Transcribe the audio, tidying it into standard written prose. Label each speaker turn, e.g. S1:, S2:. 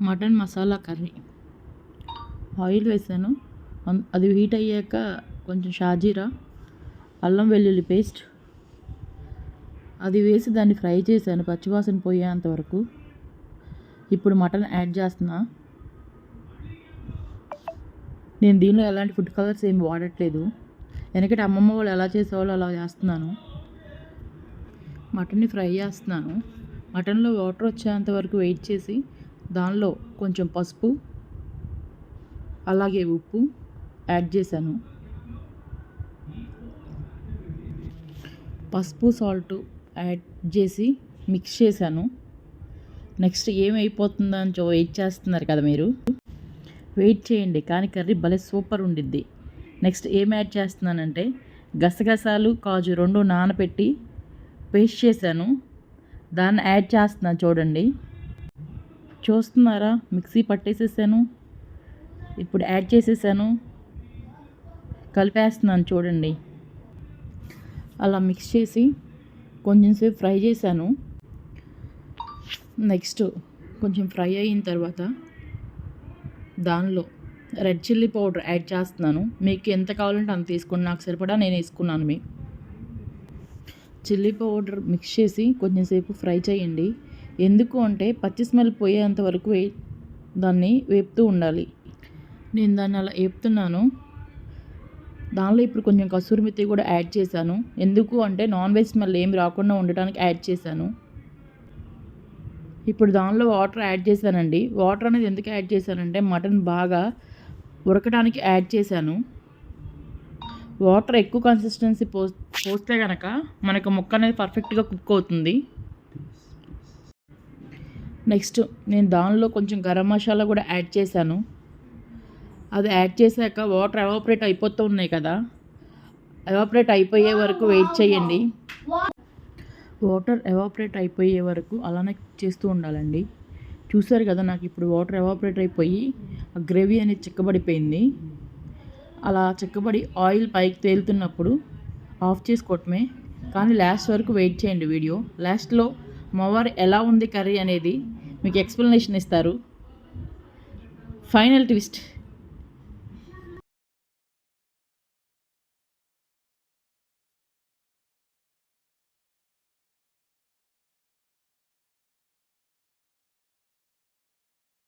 S1: Mutton masala curry. Oil వేసాను, అది heat అయ్యాక కొంచెం షాజీరా, అల్లం వెల్లుల్లి పేస్ట్ అది వేసి దాన్ని ఫ్రై చేశాను పచ్చివాసన పోయేంత వరకు. ఇప్పుడు మటన్ యాడ్ చేస్తున్నా. నేను దీనిలో ఎలాంటి ఫుడ్ కలర్స్ ఏమి వాడట్లేదు, ఎందుకంటే అమ్మమ్మ వాళ్ళు ఎలా చేసేవాళ్ళు అలా చేస్తున్నాను. మటన్ని ఫ్రై చేస్తున్నాను. మటన్లో వాటర్ వచ్చేంత వరకు వెయిట్ చేసి దానిలో కొంచెం పసుపు అలాగే ఉప్పు యాడ్ చేశాను. పసుపు సాల్ట్ యాడ్ చేసి మిక్స్ చేశాను. నెక్స్ట్ ఏమైపోతుందో అని వెయిట్ చేస్తున్నారు కదా మీరు, వెయిట్ చేయండి, కానీ కర్రీ భలే సూపర్ ఉండిద్ది. నెక్స్ట్ ఏం యాడ్ చేస్తున్నానంటే గసగసాలు కాజు 2 నానబెట్టి పేస్ట్ చేశాను, దాన్ని యాడ్ చేస్తున్నాను. చూడండి, చూస్తున్నారా, మిక్సీ పట్టేసేసాను. ఇప్పుడు యాడ్ చేసేసాను, కలిపేస్తున్నాను చూడండి. అలా మిక్స్ చేసి కొంచెం సేపు ఫ్రై చేశాను. నెక్స్ట్ కొంచెం ఫ్రై అయిన తర్వాత దానిలో రెడ్ చిల్లీ పౌడర్ యాడ్ చేస్తున్నాను. మీకు ఎంత కావాలంటే అంత తీసుకోండి, నాకు సరిపడా నేను వేసుకున్నాను. చిల్లీ పౌడర్ మిక్స్ చేసి కొంచెం సేపు ఫ్రై చేయండి. ఎందుకు అంటే పచ్చి స్మెల్ పోయేంత వరకు దాన్ని వేపుతూ ఉండాలి. నేను దాన్ని అలా వేపుతున్నాను. దానిలో ఇప్పుడు కొంచెం కసూరి మెత్తి కూడా యాడ్ చేశాను. ఎందుకు అంటే నాన్ వెజ్ స్మెల్ ఏమి రాకుండా ఉండటానికి యాడ్ చేశాను. ఇప్పుడు దానిలో వాటర్ యాడ్ చేశానండి. వాటర్ అనేది ఎందుకు యాడ్ చేశానంటే మటన్ బాగా ఉడకడానికి యాడ్ చేశాను. వాటర్ ఎక్కువ కన్సిస్టెన్సీ పోస్తే కనుక మనకు ముక్క అనేది పర్ఫెక్ట్గా కుక్ అవుతుంది. నెక్స్ట్ నేను దానిలో కొంచెం గరం మసాలా కూడా యాడ్ చేశాను. అది యాడ్ చేశాక వాటర్ ఎవాపరేట్ అయిపోతూ ఉన్నాయి కదా, ఎవాపరేట్ అయిపోయే వరకు వెయిట్ చేయండి. వాటర్ ఎవాపరేట్ అయిపోయే వరకు అలానే చేస్తూ ఉండాలండి. చూసారు కదా, నాకు ఇప్పుడు వాటర్ ఎవాపరేట్ అయిపోయి ఆ గ్రేవీ అనేది చిక్కబడిపోయింది. అలా చిక్కబడి ఆయిల్ పైకి తేలుతున్నప్పుడు ఆఫ్ చేసుకోవటమే, కానీ లాస్ట్ వరకు వెయిట్ చేయండి. వీడియో లాస్ట్లో మావారు ఎలా ఉంది కర్రీ అనేది మీకు ఎక్స్ప్లెనేషన్ ఇస్తారు. Final twist.